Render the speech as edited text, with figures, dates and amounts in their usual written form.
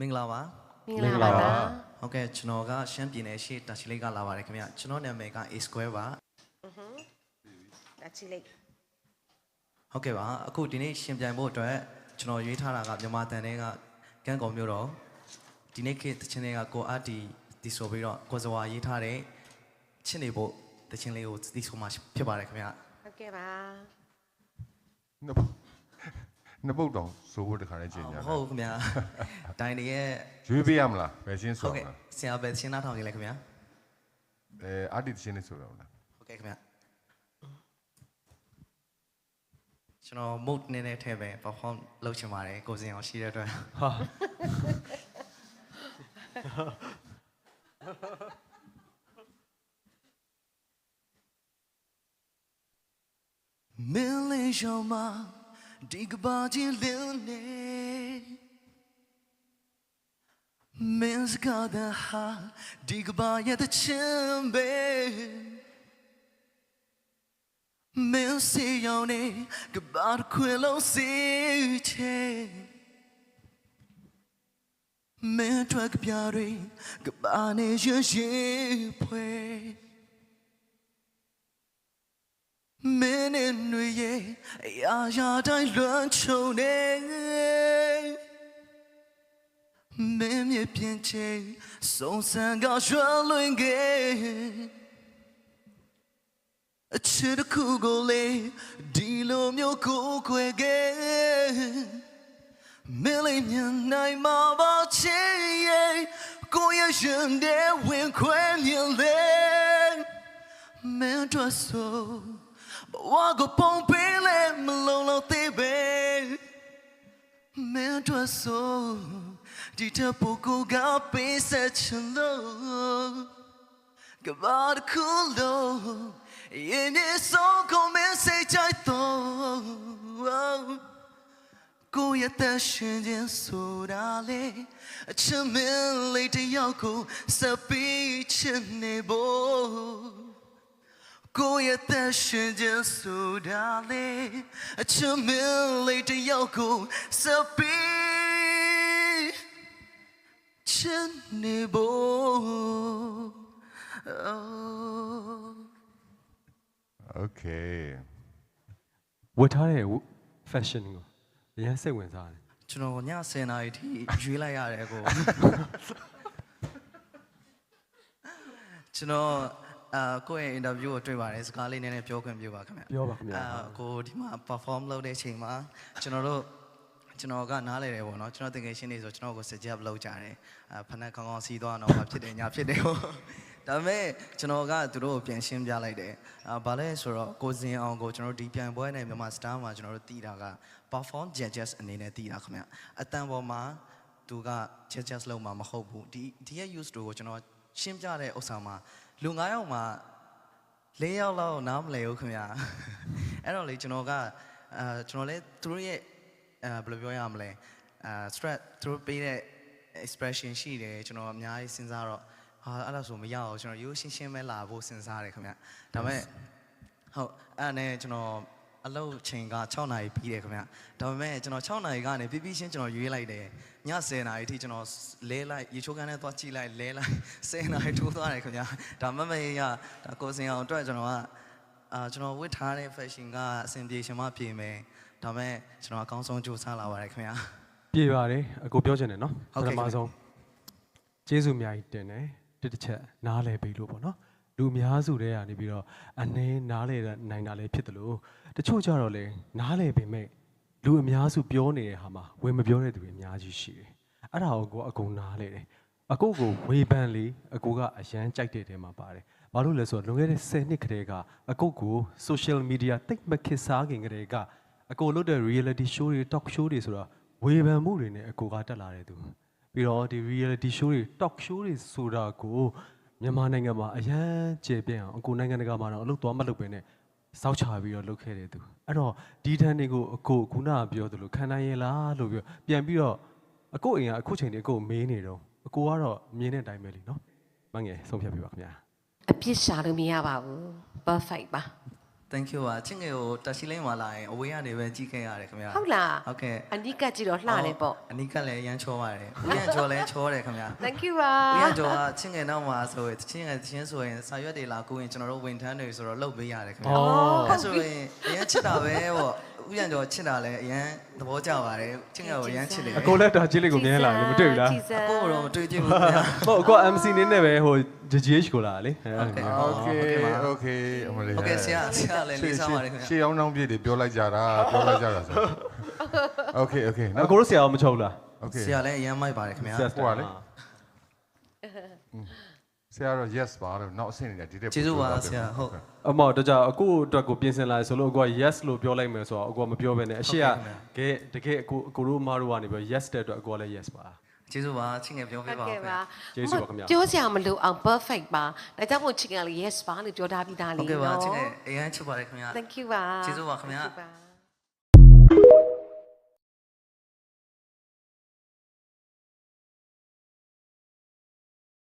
မင်္ဂလာပါ မင်္ဂလာပါ ဟုတ်ကဲ့ကျွန်တော်ကရှမ်းပြည်နယ်ရှေ့တာချီလိတ်ကလာပါတယ်ခင်ဗျကျွန်တော်နာမည်က A Square ပါ တာချီလိတ် ဟုတ်ကဲ့ပါအခုဒီနေ့ရှင်ပြိုင်ဖို့အတွက်ကျွန်တော်ရွေးထားတာကမြန်မာတန်တဲ့ကကန်းကောင်မျိုးတော့ဒီနေ့ခေတ်တချင်းတွေကကိုအားတီဆိုပြီးတော့ကိုစဝါရေးထားတဲ့ချစ်နေဖို့တချင်းလေးကိုတီဆိုမှဖြစ်ပါတယ်ခင်ဗျ ဟုတ်ကဲ့ပါ နှစ်ပုတ်တောင်ဆိုဖို့တခါလေးချိန်ညာ ဟုတ်ခင်ဗျဒိုင်တွေရဲ့ ရွေးပေးရမလားဘယ်ရှင်း ဟု ဆို တ်ကဲ့ လား ဆရာပဲတချင်းနားထောင်ကြလေခင်ဗျ အာတီတရှင်းလေးဆိုတော့လား ဟုတ်ကဲ့ခင်ဗျကျွန်တော် mode နည်းနည်းထဲပဲ perform လုပ်ချင်ပါတယ်ကိုစင်အောင်ရှိတဲ့အတွက်ဟာ မင်းလေးရှောင်းမဒီကဘာချင်းလင်းနေမင်းစကားတဲ့ဟာဒီကဘာရဲ့တဲ့ချင်ပဲမင်းစီရောင်းနေကဘာခွေလုံးစီချေမင်းထွက်ကပြတွေကဘာနေရွှေဖွယ် မင်းနဲ့ຫນွေရဲ့အရာတိုင်းလွမ်းချုံနေမင်းမြပြင်းချင်စုံစမ်းကရွှလွင်ခဲ့အချစ်တစ်ခုကိုလေဒီလိုမျိုးကိုခွဲခဲ့မင်းလေးမြင်နိုင်မှာပါချင်ရဲ့ကိုရဲ့ရင်ထဲဝင်ခွဲမြင်လေမင်းတို့ဆိုဘဝကိုပုံပေးလဲမလုံးလုံးသေးပဲမင်းတို့ဆိုဒီတပုတ်ကိုကပေးဆက်ချင်လို့ကဘာတခုလုံးရင်နေဆုံးကိုမင်းစိတ်ကြိုက်တော့ကိုရဲ့တရှင်ချင်းဆိုတာလေအချစ်မင်းလေးတယောက်ကိုစပီးချင်နေဖို့ကိုရဲ့တရှင်ချင်းဆိုတာလေအချစ်မင်းလေးတယောက်ကိုစပီးချင်နေဖို့ โอเค ဝတ်ထားတဲ့ fashion ကိုအရင်စိတ်ဝင်စားတယ် ကျွန်တော်ည10 နာရီထိရွေးလိုက်ရတယ်ကိုကျွန်တော်ကိုယ့်ရဲ့ interview ကိုတွေ့ပါတယ်စကားလေးနည်းနည်းပြောခွင့်ပြုပါခင်ဗျ ပြောပါခင်ဗျာ ကိုဒီမှာ perform လုပ်တဲ့အချိန်မှာကျွန်တော်ကနားလဲတယ်ပေါ့နော်ကျွန်တော်တကယ်ရှင်းနေဆိုကျွန်တော်ကို suggest လုပ်ကြတယ်ဖနက်ခေါင်းခေါင်းစီးသွားတော့မှဖြစ်တယ်ညာဖြစ်တယ်ပေါ့ဒါပေမဲ့ကျွန်တော်ကသူတို့ကိုပြန်ရှင်းပြလိုက်တယ်ဘာလဲဆိုတော့ကိုစင်အောင်ကိုကျွန်တော်ဒီပြန်ပွဲနဲ့မြန်မာ star မှာကျွန်တော်တို့တည်တာက perform judges အနေနဲ့တည်တာခင်ဗျအတန်ပေါ်မှာသူက judges လုံးမှာမဟုတ်ဘူးဒီရဲ့ use ကိုကျွန်တော်ရှင်းပြတဲ့ဥစ္စာမှာလူ9ယောက်မှာ4ယောက်လောက်နားမလည်ဘူးခင်ဗျအဲ့တော့လေကျွန်တော်ကကျွန်တော်လည်းသူတို့ရဲ့ဘယ်လိုပြောရမလဲ stress သူတို့ပေးတဲ့ expression ရှိတယ်ကျွန်တော်အများကြီးစဉ်းစားတော့အဲ့ဒါဆိုမရအောင်ကျွန်တော်ရိုးရှင်းရှင်းပဲလာဖို့စဉ်းစားတယ်ခင်ဗျဒါပေမဲ့ဟုတ်အဲ့နဲ့ကျွန်တော်အလုပ်ချိန်က6နာရီပြီးတယ်ခင်ဗျဒါပေမဲ့ကျွန်တော်6နာရီကနေပြပြချင်းကျွန်တော်ရွေးလိုက်တယ်ည10နာရီထိကျွန်တော်လဲလိုက်ရေချိုးကန်းနဲ့သွားကြည့်လိုက်လဲလိုက်10နာရီထိုးသွားတယ်ခင်ဗျဒါမမေရဒါကိုစင်အောင်အတွက်ကျွန်တော်ကကျွန်တော်ဝတ်ထားတဲ့ fashion ကအဆင်ပြေရှင်မပြေမယ်ဒါပေမဲ့ကျွန်တော်အကောင်းဆုံးကြိုးစားလာပါတယ်ခင်ဗျ ပြေပါတယ်အကိုပြောချင်တယ်နော် ဟုတ်ကဲ့ ပထမဆုံးကျေးဇူးအများကြီးတင်တယ်တစ်ချက်နားလဲပြီလို့ပေါ့နော်လူအများစုတွေကနေပြီးတော့အနေနားလဲနိုင်တာလည်းဖြစ်တယ်လို့တချို့ကြတော့လေနားလဲပေမဲ့လူအများစုပြောနေတဲ့ဟာမှာဝင်မပြောတဲ့သူတွေအများကြီးရှိတယ်အဲ့ဒါကိုအကုန်နားလဲတယ်အကိုကိုဝေဖန်လေအကိုကအရန်ကြိုက်တဲ့တဲမှာပါတယ်ဘာလို့လဲဆိုတော့လွန်ခဲ့တဲ့10နှစ်ခတည်းကအကိုကို social media တိတ်မခစ်စားခင်ကတည်းကအကိုလုပ်တဲ့ reality show တွေ talk show တွေဆိုတော့ဝေဖန်မှုတွေနဲ့အကိုကတက်လာတဲ့သူပြီးတော့ဒီ reality show တွေ talk show တွေဆိုတာကိုမြန်မာနိုင်ငံမှာအရန်ကျေပြန့်အောင်အကိုနိုင်ငံတကာမှာတော့အလုပ်သွားမလုပ်ပဲနဲ့စောက်ချပြီးတော့လုပ်ခဲ့တဲ့သူအဲ့တော့ဒီထန်တွေကိုအကိုခုနကပြောသလိုခံနိုင်ရလားလို့ပြောပြန်ပြီးတော့အကိုအိမ်ကအခုချိန်ဒီအကိုမေးနေတော့အကိုကတော့မြင်တဲ့အတိုင်းပဲလीနော်မငယ်ဆုံးဖြတ်ပြပါခင်ဗျာ အပြစ်ရှာလို့မရပါဘူး perfect ပါ thank you ပါချင်းငယ်ကိုတက်ရှိလိမ့်မှာလာရင်အဝေးကနေပဲကြည့်ခဲ့ရတယ်ခင်ဗျာ ဟုတ်လား ဟုတ်ကဲ့ အနိကကြည့်တော့လှတယ်ပေါ့ အနိကလည်းရမ်းချောပါတယ်ဦးရန်ကျော်လည်းချောတယ်ခင်ဗျာ thank you ပါ ဦးရန်ကျော်ကချင်းငယ်နောက်မှာဆိုရင်ချင်းငယ်ချင်းဆိုရင်စာရွက်တွေလာကိုရင်ကျွန်တော်တို့ဝန်ထမ်းတွေဆိုတော့လုပ်ပေးရတယ်ခင်ဗျာ အော် အဲ့ဆိုရင်အရန်ချစ်တာပဲပေါ့ဦးရန်ကျော်ချစ်တာလည်းအရန်သဘောကျပါတယ်ချင်းငယ်ကိုအရန်ချစ်တယ် အကိုလည်းဒါကြီးလေးကိုမြင်လာလို့မတွေ့ဘူးလား ကြည်စမ်း ကိုတော့မတွေ့ကြည့်ဘူးခင်ဗျာ ဟုတ်အကို MC နင်းနဲ့ပဲဟို GGH ကိုလာလေ Okay အမလေး ဟုတ်ကဲ့ဆရာလည်းလေးစားပါတယ်ခင်ဗျာ ရှေ့အောင်နှောင်းပြည့်တွေပြောလိုက်ကြတာဆို Okay အ နောက် ကိုတို့ဆရာအောင်မချုပ်လား Okay ဆရာလည်းအရန်မိုက်ပါတယ်ခင်ဗျာ ဟိုကလေဆရာတော့ yes ပါတော့နောက်အဆင့်နေတယ်ဒီတဲ့ ကျေးဇူးပါဆရာဟုတ် အမောတကြအကိုအတွက်ကိုပြင်ဆင်လာဆိုလို့အကိုက yes လို့ပြောလိုက်မယ်ဆိုတော့အကိုကမပြောဘဲနဲ့အရှိကတကယ်အကိုတို့အမားတို့ကနေပြီး yes တဲ့အတွက်အကိုကလည်း yes ပါ ကျေးဇူးပါချင်းငယ်ပြော ဟု ပေး တ် ပါဦး ကဲ့ ခင် ပါ ဗျာ ကျေးဇူးပါခင်ဗျာ ပြောစရာမလိုအောင် perfect ပါဒါကြောင့်မို့ချင်ကလေး yes ပါလို့ပြောထားပြီးသား ဟုတ် လေး ကဲ့ပါ နော် ချင်းငယ်အရန်ချစ်ပါတယ်ခင်ဗျာ thank you ပါ ကျေးဇူးပါခင်ဗျာ Thank you ပါ